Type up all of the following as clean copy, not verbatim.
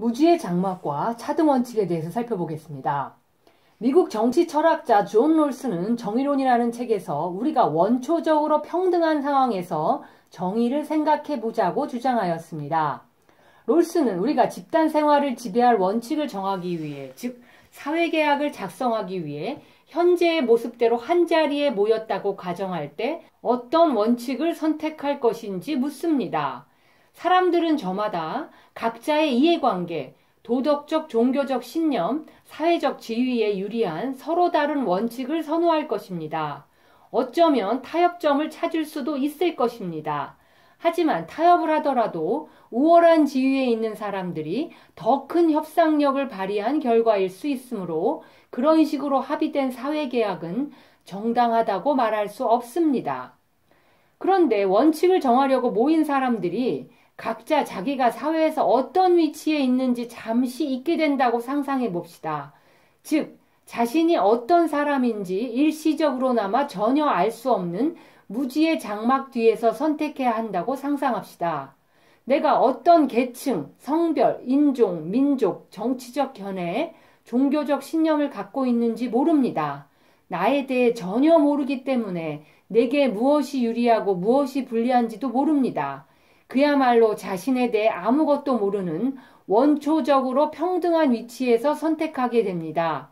무지의 장막과 차등 원칙에 대해서 살펴보겠습니다. 미국 정치 철학자 존 롤스는 정의론이라는 책에서 우리가 원초적으로 평등한 상황에서 정의를 생각해 보자고 주장하였습니다. 롤스는 우리가 집단 생활을 지배할 원칙을 정하기 위해, 즉 사회계약을 작성하기 위해 현재의 모습대로 한자리에 모였다고 가정할 때 어떤 원칙을 선택할 것인지 묻습니다. 사람들은 저마다 각자의 이해관계, 도덕적, 종교적 신념, 사회적 지위에 유리한 서로 다른 원칙을 선호할 것입니다. 어쩌면 타협점을 찾을 수도 있을 것입니다. 하지만 타협을 하더라도 우월한 지위에 있는 사람들이 더 큰 협상력을 발휘한 결과일 수 있으므로 그런 식으로 합의된 사회계약은 정당하다고 말할 수 없습니다. 그런데 원칙을 정하려고 모인 사람들이 각자 자기가 사회에서 어떤 위치에 있는지 잠시 잊게 된다고 상상해 봅시다. 즉, 자신이 어떤 사람인지 일시적으로나마 전혀 알 수 없는 무지의 장막 뒤에서 선택해야 한다고 상상합시다. 내가 어떤 계층, 성별, 인종, 민족, 정치적 견해, 종교적 신념을 갖고 있는지 모릅니다. 나에 대해 전혀 모르기 때문에 내게 무엇이 유리하고 무엇이 불리한지도 모릅니다. 그야말로 자신에 대해 아무것도 모르는 원초적으로 평등한 위치에서 선택하게 됩니다.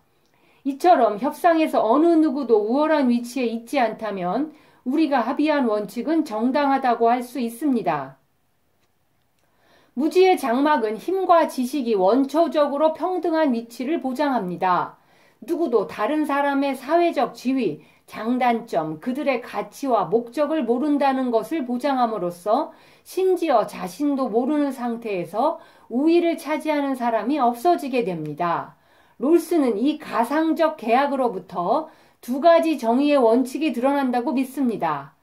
이처럼 협상에서 어느 누구도 우월한 위치에 있지 않다면 우리가 합의한 원칙은 정당하다고 할 수 있습니다. 무지의 장막은 힘과 지식이 원초적으로 평등한 위치를 보장합니다. 누구도 다른 사람의 사회적 지위, 장단점, 그들의 가치와 목적을 모른다는 것을 보장함으로써 심지어 자신도 모르는 상태에서 우위를 차지하는 사람이 없어지게 됩니다. 롤스는 이 가상적 계약으로부터 두 가지 정의의 원칙이 드러난다고 믿습니다.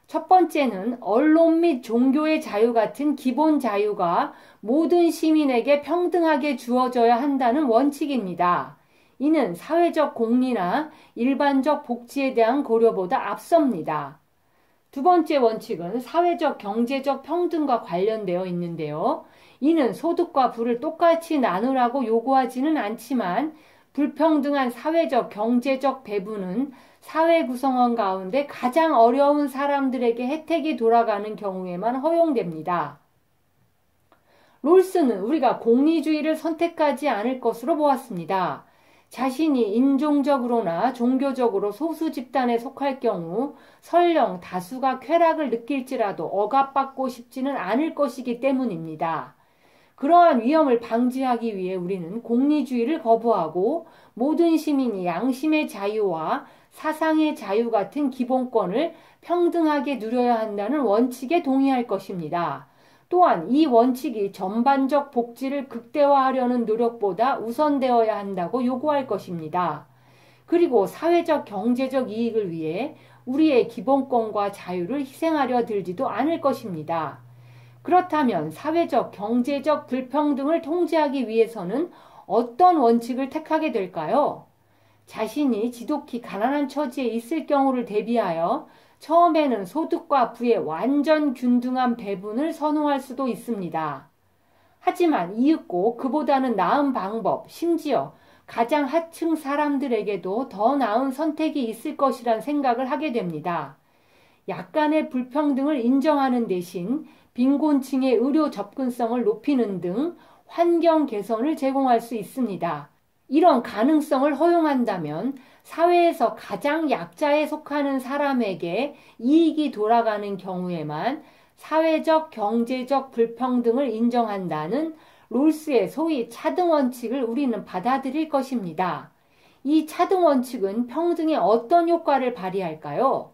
첫 번째는 언론 및 종교의 자유 같은 기본 자유가 모든 시민에게 평등하게 주어져야 한다는 원칙입니다. 이는 사회적 공리나 일반적 복지에 대한 고려보다 앞섭니다. 두 번째 원칙은 사회적 경제적 평등과 관련되어 있는데요. 이는 소득과 부를 똑같이 나누라고 요구하지는 않지만 불평등한 사회적 경제적 배분은 사회 구성원 가운데 가장 어려운 사람들에게 혜택이 돌아가는 경우에만 허용됩니다. 롤스는 우리가 공리주의를 선택하지 않을 것으로 보았습니다. 자신이 인종적으로나 종교적으로 소수 집단에 속할 경우 설령 다수가 쾌락을 느낄지라도 억압받고 싶지는 않을 것이기 때문입니다. 그러한 위험을 방지하기 위해 우리는 공리주의를 거부하고 모든 시민이 양심의 자유와 사상의 자유 같은 기본권을 평등하게 누려야 한다는 원칙에 동의할 것입니다. 또한 이 원칙이 전반적 복지를 극대화하려는 노력보다 우선되어야 한다고 요구할 것입니다. 그리고 사회적 경제적 이익을 위해 우리의 기본권과 자유를 희생하려 들지도 않을 것입니다. 그렇다면 사회적 경제적 불평등을 통제하기 위해서는 어떤 원칙을 택하게 될까요? 자신이 지독히 가난한 처지에 있을 경우를 대비하여 처음에는 소득과 부의 완전 균등한 배분을 선호할 수도 있습니다. 하지만 이윽고 그보다는 나은 방법, 심지어 가장 하층 사람들에게도 더 나은 선택이 있을 것이란 생각을 하게 됩니다. 약간의 불평등을 인정하는 대신 빈곤층의 의료 접근성을 높이는 등 환경 개선을 제공할 수 있습니다. 이런 가능성을 허용한다면 사회에서 가장 약자에 속하는 사람에게 이익이 돌아가는 경우에만 사회적, 경제적 불평등을 인정한다는 롤스의 소위 차등 원칙을 우리는 받아들일 것입니다. 이 차등 원칙은 평등에 어떤 효과를 발휘할까요?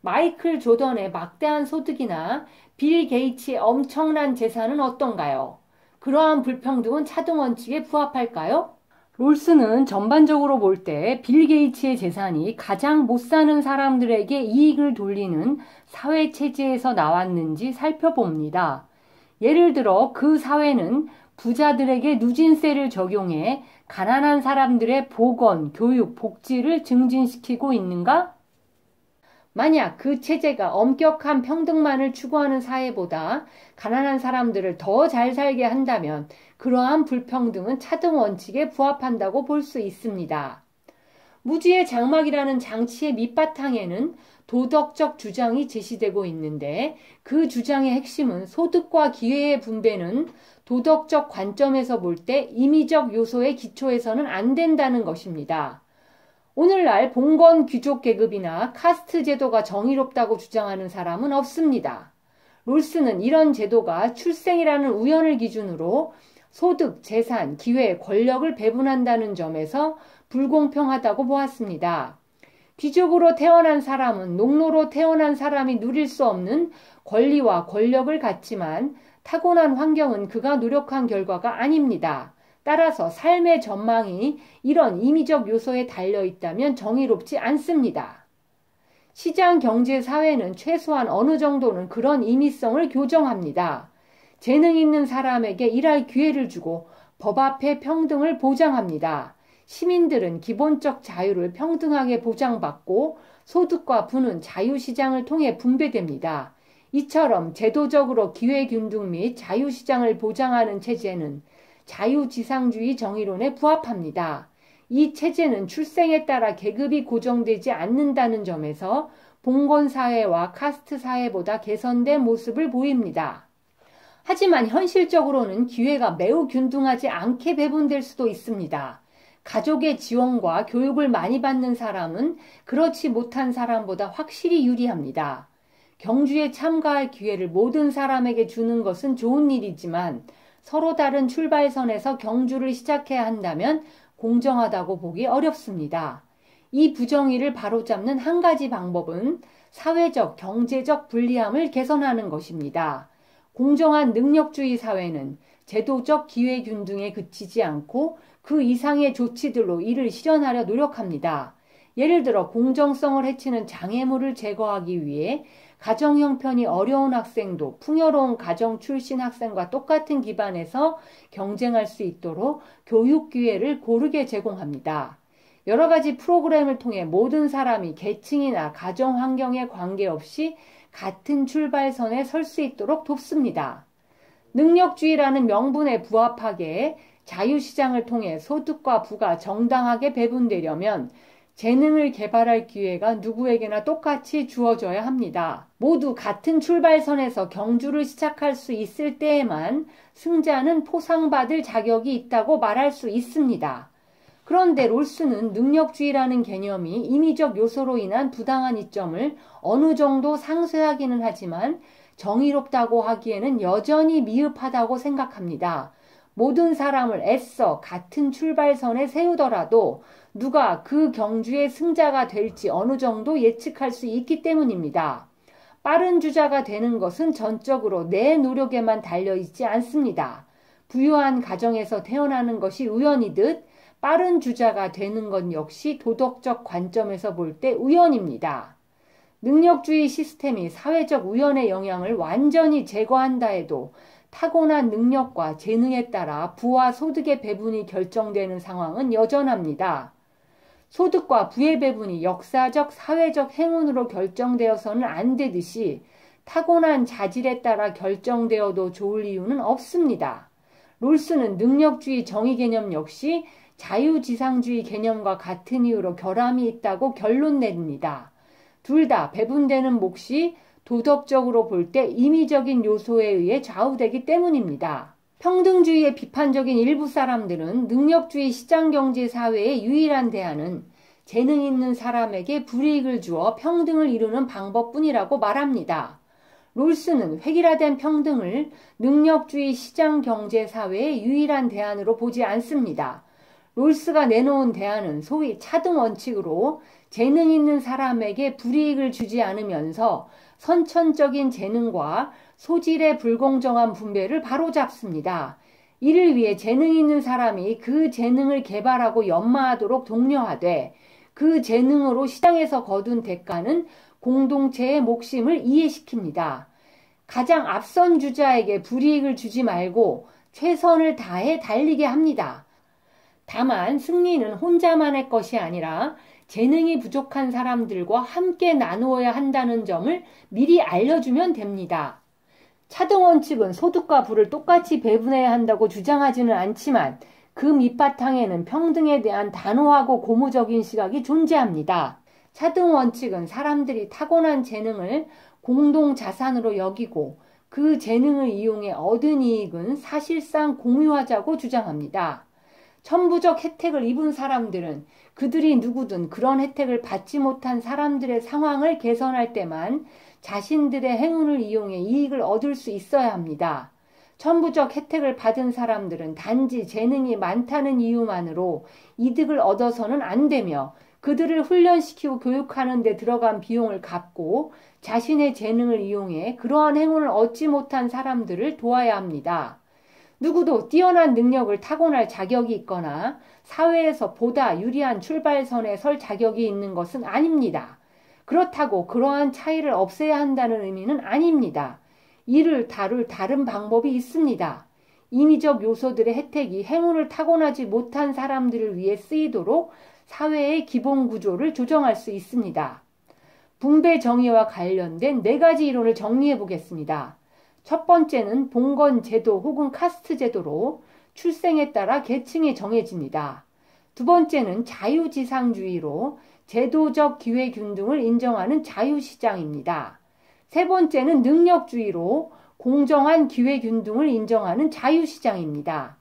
마이클 조던의 막대한 소득이나 빌 게이츠의 엄청난 재산은 어떤가요? 그러한 불평등은 차등 원칙에 부합할까요? 롤스는 전반적으로 볼 때 빌 게이츠의 재산이 가장 못 사는 사람들에게 이익을 돌리는 사회 체제에서 나왔는지 살펴봅니다. 예를 들어 그 사회는 부자들에게 누진세를 적용해 가난한 사람들의 보건, 교육, 복지를 증진시키고 있는가? 만약 그 체제가 엄격한 평등만을 추구하는 사회보다 가난한 사람들을 더 잘 살게 한다면 그러한 불평등은 차등 원칙에 부합한다고 볼 수 있습니다. 무지의 장막이라는 장치의 밑바탕에는 도덕적 주장이 제시되고 있는데 그 주장의 핵심은 소득과 기회의 분배는 도덕적 관점에서 볼 때 임의적 요소의 기초에서는 안 된다는 것입니다. 오늘날 봉건 귀족 계급이나 카스트 제도가 정의롭다고 주장하는 사람은 없습니다. 롤스는 이런 제도가 출생이라는 우연을 기준으로 소득, 재산, 기회, 권력을 배분한다는 점에서 불공평하다고 보았습니다. 귀족으로 태어난 사람은 농노로 태어난 사람이 누릴 수 없는 권리와 권력을 갖지만 타고난 환경은 그가 노력한 결과가 아닙니다. 따라서 삶의 전망이 이런 임의적 요소에 달려 있다면 정의롭지 않습니다. 시장 경제 사회는 최소한 어느 정도는 그런 임의성을 교정합니다. 재능 있는 사람에게 일할 기회를 주고 법 앞에 평등을 보장합니다. 시민들은 기본적 자유를 평등하게 보장받고 소득과 부는 자유시장을 통해 분배됩니다. 이처럼 제도적으로 기회균등 및 자유시장을 보장하는 체제는 자유지상주의 정의론에 부합합니다. 이 체제는 출생에 따라 계급이 고정되지 않는다는 점에서 봉건사회와 카스트사회보다 개선된 모습을 보입니다. 하지만 현실적으로는 기회가 매우 균등하지 않게 배분될 수도 있습니다. 가족의 지원과 교육을 많이 받는 사람은 그렇지 못한 사람보다 확실히 유리합니다. 경주에 참가할 기회를 모든 사람에게 주는 것은 좋은 일이지만 서로 다른 출발선에서 경주를 시작해야 한다면 공정하다고 보기 어렵습니다. 이 부정의를 바로잡는 한 가지 방법은 사회적, 경제적 불리함을 개선하는 것입니다. 공정한 능력주의 사회는 제도적 기회균등에 그치지 않고 그 이상의 조치들로 이를 실현하려 노력합니다. 예를 들어 공정성을 해치는 장애물을 제거하기 위해 가정 형편이 어려운 학생도 풍요로운 가정 출신 학생과 똑같은 기반에서 경쟁할 수 있도록 교육 기회를 고르게 제공합니다. 여러 가지 프로그램을 통해 모든 사람이 계층이나 가정 환경에 관계없이 같은 출발선에 설 수 있도록 돕습니다. 능력주의라는 명분에 부합하게 자유시장을 통해 소득과 부가 정당하게 배분되려면 재능을 개발할 기회가 누구에게나 똑같이 주어져야 합니다. 모두 같은 출발선에서 경주를 시작할 수 있을 때에만 승자는 포상받을 자격이 있다고 말할 수 있습니다. 그런데 롤스는 능력주의라는 개념이 임의적 요소로 인한 부당한 이점을 어느 정도 상쇄하기는 하지만 정의롭다고 하기에는 여전히 미흡하다고 생각합니다. 모든 사람을 애써 같은 출발선에 세우더라도 누가 그 경주의 승자가 될지 어느 정도 예측할 수 있기 때문입니다. 빠른 주자가 되는 것은 전적으로 내 노력에만 달려있지 않습니다. 부유한 가정에서 태어나는 것이 우연이듯 빠른 주자가 되는 것 역시 도덕적 관점에서 볼 때 우연입니다. 능력주의 시스템이 사회적 우연의 영향을 완전히 제거한다 해도 타고난 능력과 재능에 따라 부와 소득의 배분이 결정되는 상황은 여전합니다. 소득과 부의 배분이 역사적, 사회적 행운으로 결정되어서는 안 되듯이 타고난 자질에 따라 결정되어도 좋을 이유는 없습니다. 롤스는 능력주의 정의 개념 역시 자유지상주의 개념과 같은 이유로 결함이 있다고 결론 내립니다. 둘 다 배분되는 몫이 도덕적으로 볼 때 임의적인 요소에 의해 좌우되기 때문입니다. 평등주의의 비판적인 일부 사람들은 능력주의 시장경제 사회의 유일한 대안은 재능 있는 사람에게 불이익을 주어 평등을 이루는 방법뿐이라고 말합니다. 롤스는 획일화된 평등을 능력주의 시장경제 사회의 유일한 대안으로 보지 않습니다. 롤스가 내놓은 대안은 소위 차등 원칙으로 재능 있는 사람에게 불이익을 주지 않으면서 선천적인 재능과 소질의 불공정한 분배를 바로잡습니다. 이를 위해 재능 있는 사람이 그 재능을 개발하고 연마하도록 독려하되 그 재능으로 시장에서 거둔 대가는 공동체의 몫임을 이해시킵니다. 가장 앞선 주자에게 불이익을 주지 말고 최선을 다해 달리게 합니다. 다만 승리는 혼자만의 것이 아니라 재능이 부족한 사람들과 함께 나누어야 한다는 점을 미리 알려주면 됩니다. 차등원칙은 소득과 부를 똑같이 배분해야 한다고 주장하지는 않지만 그 밑바탕에는 평등에 대한 단호하고 고무적인 시각이 존재합니다. 차등원칙은 사람들이 타고난 재능을 공동자산으로 여기고 그 재능을 이용해 얻은 이익은 사실상 공유하자고 주장합니다. 천부적 혜택을 입은 사람들은 그들이 누구든 그런 혜택을 받지 못한 사람들의 상황을 개선할 때만 자신들의 행운을 이용해 이익을 얻을 수 있어야 합니다. 천부적 혜택을 받은 사람들은 단지 재능이 많다는 이유만으로 이득을 얻어서는 안 되며 그들을 훈련시키고 교육하는 데 들어간 비용을 갚고 자신의 재능을 이용해 그러한 행운을 얻지 못한 사람들을 도와야 합니다. 누구도 뛰어난 능력을 타고날 자격이 있거나 사회에서 보다 유리한 출발선에 설 자격이 있는 것은 아닙니다. 그렇다고 그러한 차이를 없애야 한다는 의미는 아닙니다. 이를 다룰 다른 방법이 있습니다. 인위적 요소들의 혜택이 행운을 타고나지 못한 사람들을 위해 쓰이도록 사회의 기본 구조를 조정할 수 있습니다. 분배 정의와 관련된 4가지 이론을 정리해 보겠습니다. 첫 번째는 봉건 제도 혹은 카스트 제도로 출생에 따라 계층이 정해집니다. 두 번째는 자유지상주의로 제도적 기회균등을 인정하는 자유시장입니다. 세 번째는 능력주의로 공정한 기회균등을 인정하는 자유시장입니다.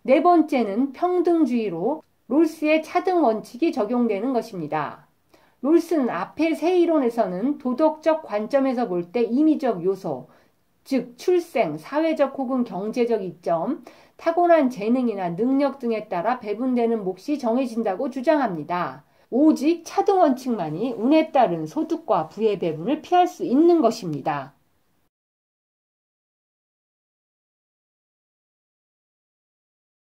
네 번째는 평등주의로 롤스의 차등 원칙이 적용되는 것입니다. 롤스는 앞의 세 이론에서는 도덕적 관점에서 볼 때 임의적 요소, 즉 출생, 사회적 혹은 경제적 이점, 타고난 재능이나 능력 등에 따라 배분되는 몫이 정해진다고 주장합니다. 오직 차등 원칙만이 운에 따른 소득과 부의 배분을 피할 수 있는 것입니다.